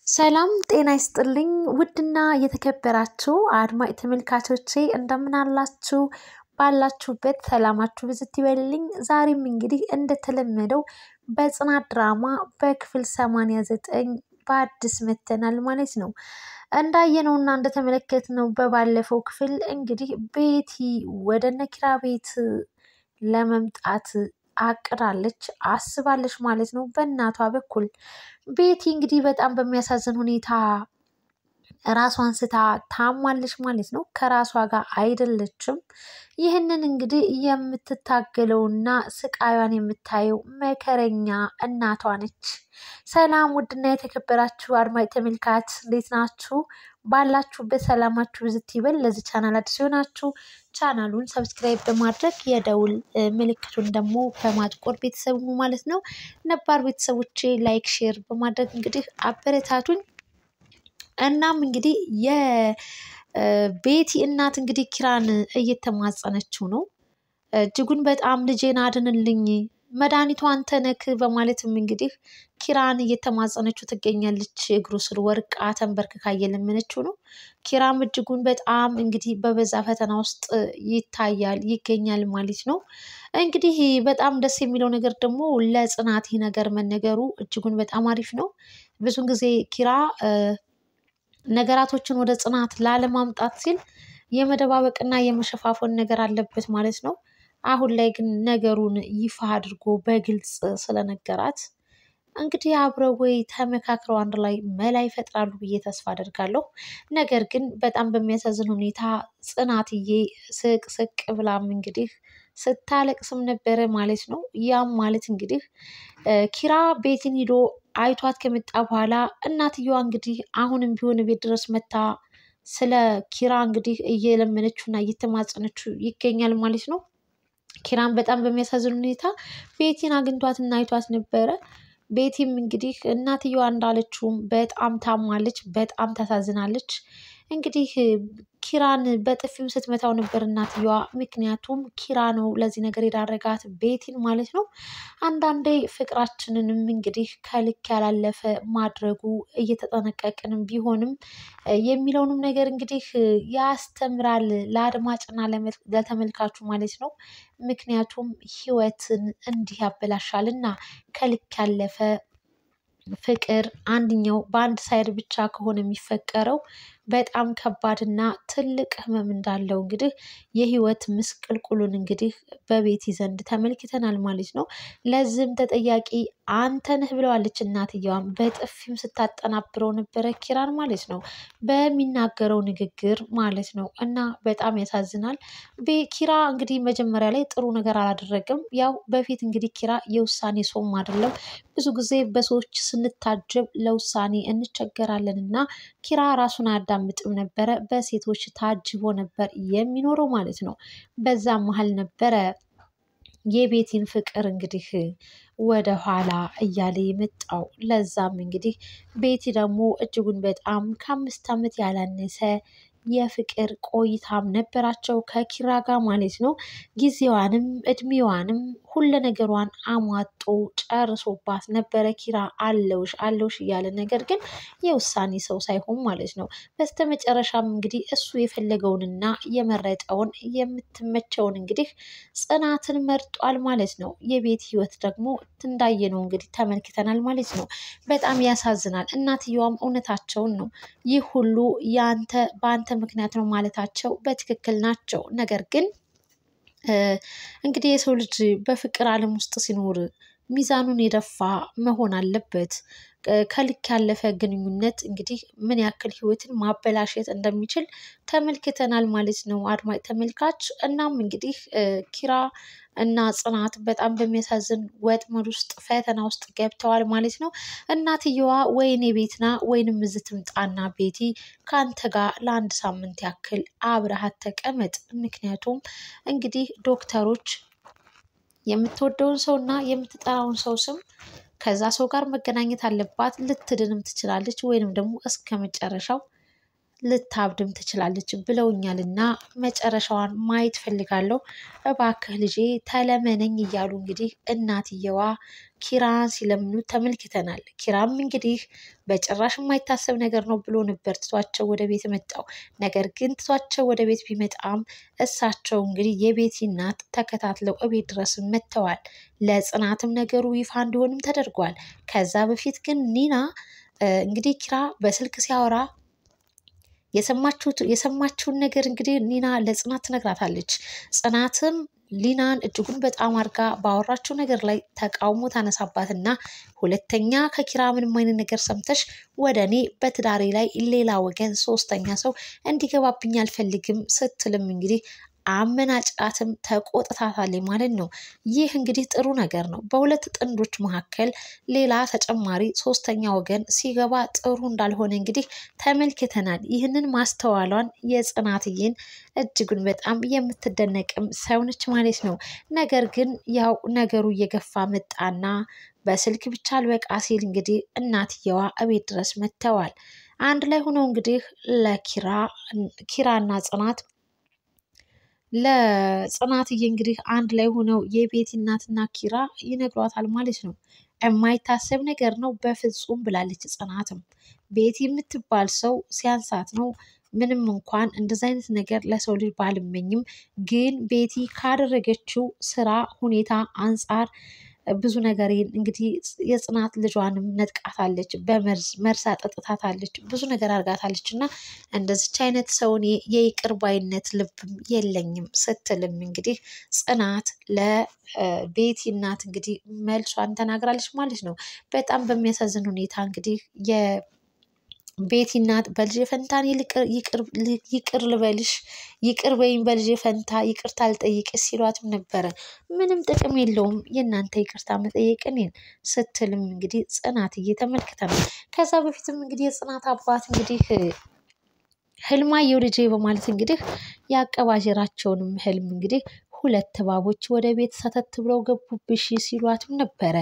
ሰላም ጤና ይስጥልኝ ውድና የተከበራችሁ አድማጭ ተመልካቾቼ እንደምን አላችሁ ባላችሁበት ሰላማችሁ ብዝት ይበልልኝ። ዛሬም እንግዲህ እንደተለመደው በጽናት ድራማ በክፍል 89 በአዲስ መተናል ማለት ነው። እንዳየነውና እንደተመለከትነው በባለፈው ክፍል እንግዲህ ቤቲ ወደ ነኪራ ቤት ለመምጣት አቅዳለች አስባለች ማለት ነው። በእናቷ በኩል ቤቲ እንግዲህ በጣም በሚያሳዝን ሁኔታ ራሷን ስታ ታማለች ማለት ነው። ከራሷ ጋር አይደለችም። ይህንን እንግዲህ የምትታገለውና ስቃዩን የምታየው መከረኛ እናቷ ነች። ሰላም ውድና የተከበራችሁ አድማጭ ተመልካች እንዴት ናችሁ? ባላችሁበት ሰላማችሁ ብዝት ይበል። ለዚህ ቻናል አዲስ ሆናችሁ ቻናሉን ሰብስክራይብ በማድረግ የደውል ምልክቱን ደግሞ በማጥቆር ቤተሰቡ ማለት ነው። ነባር ቤተሰቦቼ ላይክ ሼር በማድረግ እንግዲህ አበረታቱኝ። እናም እንግዲህ የቤቲ እናት እንግዲህ ኪራን እየተማጸነችው ነው። እጅጉን በጣም ልጄን አድንልኝ መድኃኒቱ አንተ ነክ በማለትም እንግዲህ ኪራን እየተማጸነችው ትገኛለች። እግሩ ስር ወርቃ ተንበርክካ እየለመነችው ነው። ኪራም እጅጉን በጣም እንግዲህ በበዛ ፈተና ውስጥ ይገኛል ማለት ነው። እንግዲህ በጣም ደስ የሚለው ነገር ደግሞ ለጽናት ይህ ነገር መነገሩ እጅጉን በጣም አሪፍ ነው። ብዙን ጊዜ ኪራ ነገራቶችን ወደ ጽናት ላለማምጣት ሲል የመደባበቅና የመሸፋፈን ነገር አለበት ማለት ነው። አሁን ላይ ግን ነገሩን ይፋ አድርጎ በግልጽ ስለነገራት እንግዲህ አብረው ወይ ተመካክረው አንድ ላይ መላ ይፈጥራሉ ብዬ ተስፋ አደርጋለሁ። ነገር ግን በጣም በሚያሳዝን ሁኔታ ጽናትዬ ስቅ ብላም እንግዲህ ስታለቅስም ነበረ ማለት ነው። ያም ማለት እንግዲህ ኪራ ቤትን ሂዶ አይቷት ከመጣ በኋላ እናትየዋ እንግዲህ አሁንም ቢሆን ቤት ድረስ መታ ስለ ኪራ እንግዲህ እየለመነችውና እየተማጸነችው ይገኛል ማለት ነው። ኪራን በጣም በሚያሳዝን ሁኔታ ቤቲን አግኝቷትና አይቷት ነበረ። ቤቲም እንግዲህ እናትየዋ እንዳለችውም በጣም ታማለች፣ በጣም ታሳዝናለች። እንግዲህ ኪራን በጥፊም ስትመታው ነበር እናትየዋ። ምክንያቱም ኪራ ነው ለዚህ ነገር የዳረጋት ቤቲን ማለት ነው። አንዳንዴ ፍቅራችንንም እንግዲህ ከልክ ያላለፈ ማድረጉ እየተጠነቀቅንም ቢሆንም የሚለውንም ነገር እንግዲህ ያስተምራል ለአድማጭና ለተመልካቹ ማለት ነው። ምክንያቱም ህይወትን እንዲህ ያበላሻል እና ከልክ ያለፈ ፍቅር አንድኛው በአንድ ሳይድ ብቻ ከሆነ የሚፈቀረው በጣም ከባድና ትልቅ ህመም እንዳለው እንግዲህ የህይወት ምስቅልቁሉን እንግዲህ በቤቲ ዘንድ ተመልክተናል ማለት ነው። ለዚህም ተጠያቂ አንተ ነህ ብለዋለች እናትየዋም። በጥፊም ስታጠናብረው ነበረ ኪራን ማለት ነው በሚናገረው ንግግር ማለት ነው። እና በጣም ያሳዝናል። ኪራ እንግዲህ መጀመሪያ ላይ ጥሩ ነገር አላደረገም። ያው በፊት እንግዲህ ኪራ የውሳኔ ሰውም አይደለም። ብዙ ጊዜ በሰዎች ስንታጀብ ለውሳኔ እንቸገራለን እና ኪራ ራሱን አያዳምጥም ነበረ። በሴቶች ታጅቦ ነበር የሚኖረው ማለት ነው። በዛም መሀል ነበረ የቤቲን ፍቅር እንግዲህ ወደ ኋላ እያለ የመጣው። ለዛም እንግዲህ ቤቲ ደግሞ እጅጉን በጣም ከ5 ዓመት ያላነሰ የፍቅር ቆይታም ነበራቸው ከኪራ ጋር ማለት ነው። ጊዜዋንም እድሜዋንም ሁለ ነገሯን አሟጦ ጨርሶባት ነበረ ኪራ አለውሽ እያለ። ነገር ግን የውሳኔ ሰው ሳይሆን ማለት ነው። በስተመጨረሻም እንግዲህ እሱ የፈለገውንና የመረጠውን የምትመቸውን እንግዲህ ጽናትን መርጧል ማለት ነው። የቤት ህይወት ደግሞ እንዳየነው እንግዲህ ተመልክተናል ማለት ነው። በጣም ያሳዝናል። እናትየዋም እውነታቸውን ነው። ይህ ሁሉ በአንተ ምክንያት ነው ማለታቸው በትክክል ናቸው። ነገር ግን እንግዲህ የሰው ልጅ በፍቅር ዓለም ውስጥ ሲኖር ሚዛኑን የደፋ መሆን አለበት። ከልክ ያለፈ ግንኙነት እንግዲህ ምን ያክል ህይወትን ማበላሸት እንደሚችል ተመልክተናል ማለት ነው አድማጭ ተመልካች። እናም እንግዲህ ኪራ እና ጽናት በጣም በሚያሳዝን ወጥመድ ውስጥ ፈተና ውስጥ ገብተዋል ማለት ነው። እናትየዋ ወይኔ ቤትና ወይንም እዚህ ትምጣና ቤቲ ከአንተ ጋር ለ1 ሳምንት ያክል አብረሃት ተቀመጥ። ምክንያቱም እንግዲህ ዶክተሮች የምትወደውን ሰውና የምትጠራውን ሰው ስም ከዛ ሰው ጋር መገናኘት አለባት። ልትድንም ትችላለች ወይንም ደግሞ እስከ መጨረሻው ልታብድም ትችላለች ብለውኛልና መጨረሻዋን ማየት ፈልጋለሁ። እባክህ ልጄ ተለመነኝ እያሉ እንግዲህ እናትየዋ ኪራን ሲለምኑት ተመልክተናል። ኪራም እንግዲህ በጭራሽ የማይታሰብ ነገር ነው ብሎ ነበር ትቷቸው ወደ ቤት መጣው። ነገር ግን ትቷቸው ወደ ቤት ቢመጣም እሳቸው እንግዲህ የቤቲ እናት ተከታትለው እቤት ድረስ መጥተዋል። ለጽናትም ነገሩ ይፋ እንዲሆንም ተደርጓል። ከዛ በፊት ግን ኒና እንግዲህ ኪራ በስልክ ሲያወራ የሰማችውን ነገር እንግዲህ ኒና ለጽናት ትነግራታለች። ጽናትም ሊናን እጅጉን በጣም አድርጋ ባወራችው ነገር ላይ ተቃውሞ ታነሳባትና ሁለተኛ ከኪራ ምንም አይነት ነገር ሰምተሽ ወደ እኔ በትዳሬ ላይ ሌላ ወገን ሶስተኛ ሰው እንዲገባብኝ አልፈልግም ስትልም እንግዲህ አመናጭቃትም ተቆጥታታለች ማለት ነው። ይህ እንግዲህ ጥሩ ነገር ነው። በሁለት ጥንዶች መካከል ሌላ ተጨማሪ ሶስተኛ ወገን ሲገባ ጥሩ እንዳልሆነ እንግዲህ ተመልክተናል። ይህንን ማስተዋሏን የጽናትዬን እጅጉን በጣም የምትደነቅም ሰው ነች ማለት ነው። ነገር ግን ያው ነገሩ እየገፋ መጣና በስልክ ብቻ አልበቃ ሲል እንግዲህ እናትየዋ እቤት ድረስ መጥተዋል። አንድ ላይ ሆነው እንግዲህ ኪራና ጽናት ለጽናትዬ እንግዲህ አንድ ላይ ሆነው የቤቲ እናትና ኪራ ይነግሯታል ማለት ነው። የማይታሰብ ነገር ነው በፍጹም ብላለች ጽናትም። ቤቲ የምትባል ሰው ሲያንሳት ነው። ምንም እንኳን እንደዚ አይነት ነገር ለሰው ልጅ ባልመኝም ግን ቤቲ ካደረገችው ስራ ሁኔታ አንፃር ብዙ ነገር እንግዲህ የጽናት ልጇንም ነጥቃታለች። በመርዝ አጠጥታታለች። ብዙ ነገር አርጋታለች እና እንደዚች አይነት ሰውን የይቅር ባይነት ልብም የለኝም ስትልም እንግዲህ ጽናት ለቤቲ እናት እንግዲህ መልሷን ተናግራለች ማለት ነው። በጣም በሚያሳዝን ሁኔታ እንግዲህ የቤቲ እናት በልጄ ፈንታን ይቅር ልበልሽ ይቅር በይኝ በልጄ ፈንታ ይቅርታ ልጠይቅሽ ሲሏትም ነበረ። ምንም ጥቅም የለውም የእናንተ ይቅርታ መጠየቅ እኔን ስትልም እንግዲህ ጽናትዬ ተመልክተናል። ከዛ በፊትም እንግዲህ የጽናት አባት እንግዲህ ህልማየሁ ልጄ በማለት እንግዲህ ያቀባጀራቸውንም ህልም እንግዲህ ሁለት እባቦች ወደ ቤት ሰተት ብለው ገቡብሽ ሲሏትም ነበረ።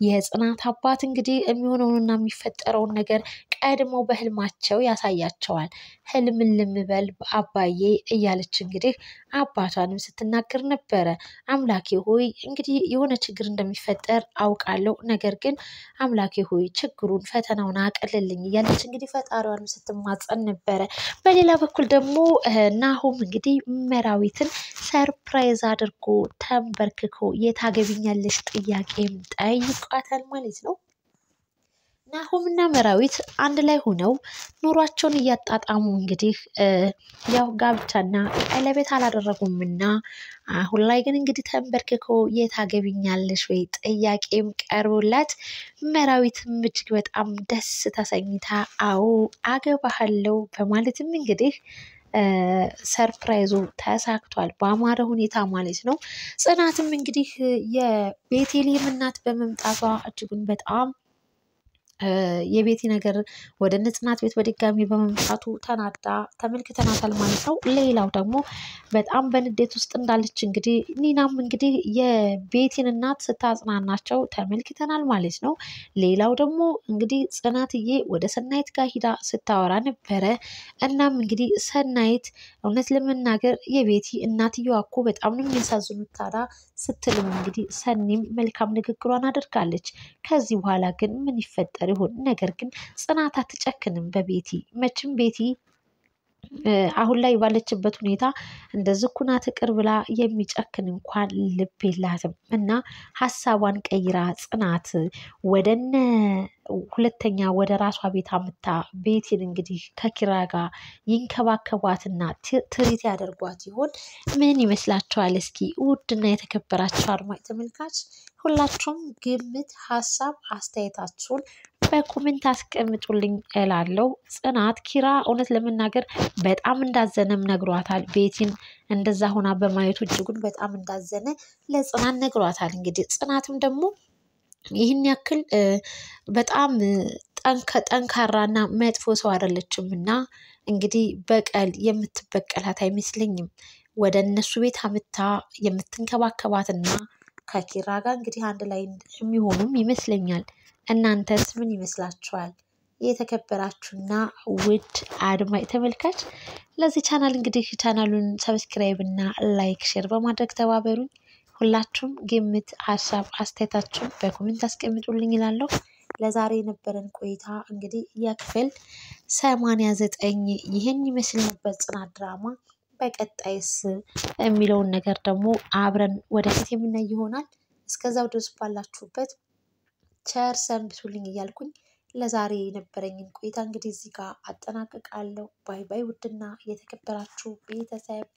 የጽናት አባት እንግዲህ የሚሆነውንና የሚፈጠረውን ነገር ቀድሞ በህልማቸው ያሳያቸዋል። ህልምን ልምበል አባዬ እያለች እንግዲህ አባቷንም ስትናገር ነበረ። አምላኬ ሆይ እንግዲህ የሆነ ችግር እንደሚፈጠር አውቃለሁ። ነገር ግን አምላኬ ሆይ ችግሩን ፈተናውን አቅልልኝ እያለች እንግዲህ ፈጣሪዋንም ስትማጸን ነበረ። በሌላ በኩል ደግሞ ናሆም እንግዲህ መራዊትን ሰርፕራይዝ አድርጎ ተንበርክኮ የታገቢኛለሽ ጥያቄም ጠይቋታል ማለት ነው። ናሆም እና መራዊት አንድ ላይ ሆነው ኑሯቸውን እያጣጣሙ እንግዲህ ያው ጋብቻና ቀለበት አላደረጉምና አሁን ላይ ግን እንግዲህ ተንበርክኮ የታገቢኛለሽ ወይ ጥያቄም ቀርቦላት መራዊትም እጅግ በጣም ደስ ተሰኝታ አዎ አገባሃለሁ በማለትም እንግዲህ ሰርፕራይዙ ተሳክቷል በአማረ ሁኔታ ማለት ነው። ጽናትም እንግዲህ የቤቴሌም እናት በመምጣቷ እጅጉን በጣም የቤቲ ነገር ወደ ጽናት ቤት በድጋሚ በመምጣቱ ተናዳ ተመልክተናታል ማለት ነው። ሌላው ደግሞ በጣም በንዴት ውስጥ እንዳለች እንግዲህ ኒናም እንግዲህ የቤቲን እናት ስታጽናናቸው ተመልክተናል ማለት ነው። ሌላው ደግሞ እንግዲህ ጽናትዬ ወደ ሰናይት ጋር ሂዳ ስታወራ ነበረ። እናም እንግዲህ ሰናይት እውነት ለመናገር የቤቲ እናትየዋ እኮ በጣም ነው የሚያሳዝኑት ታዲያ ስትልም እንግዲህ ሰኒም መልካም ንግግሯን አድርጋለች። ከዚህ በኋላ ግን ምን ይፈጠር ይሆን? ነገር ግን ጽናት አትጨክንም በቤቲ መቼም ቤቲ አሁን ላይ ባለችበት ሁኔታ እንደዚህ ኩና ትቅር ብላ የሚጨክን እንኳን ልብ የላትም እና ሀሳቧን ቀይራ ጽናት ወደነ ሁለተኛ ወደ ራሷ ቤት አምታ ቤቲን እንግዲህ ከኪራ ጋር ይንከባከቧትና ትሪት ያደርጓት ይሆን? ምን ይመስላችኋል? እስኪ ውድና የተከበራችሁ አድማጭ ተመልካች ሁላችሁም ግምት፣ ሀሳብ አስተያየታችሁን በኮሜንት አስቀምጡልኝ እላለሁ። ጽናት ኪራ እውነት ለመናገር በጣም እንዳዘነም ነግሯታል። ቤቲን እንደዛ ሆና በማየቱ እጅጉን በጣም እንዳዘነ ለጽናት ነግሯታል። እንግዲህ ጽናትም ደግሞ ይህን ያክል በጣም ጠንካራና መጥፎ ሰው አይደለችም እና እንግዲህ በቀል የምትበቀላት አይመስለኝም። ወደ እነሱ ቤት አምታ የምትንከባከባትና ከኪራ ጋር እንግዲህ አንድ ላይ የሚሆኑም ይመስለኛል። እናንተስ ምን ይመስላችኋል? የተከበራችሁና ውድ አድማጭ ተመልካች ለዚህ ቻናል እንግዲህ ቻናሉን ሰብስክራይብ እና ላይክ ሼር በማድረግ ተባበሩኝ። ሁላችሁም ግምት ሀሳብ አስተያየታችሁን በኮሜንት አስቀምጡልኝ እላለሁ። ለዛሬ የነበረን ቆይታ እንግዲህ የክፍል 89 ይህን ይመስል ነበር ጽናት ድራማ። በቀጣይስ የሚለውን ነገር ደግሞ አብረን ወደፊት የምናይ ይሆናል። እስከዛው ድረስ ባላችሁበት ቸር ሰንብቱልኝ እያልኩኝ ለዛሬ የነበረኝን ቆይታ እንግዲህ እዚህ ጋር አጠናቅቃለሁ። ባይ ባይ ውድና የተከበራችሁ ቤተሰብ።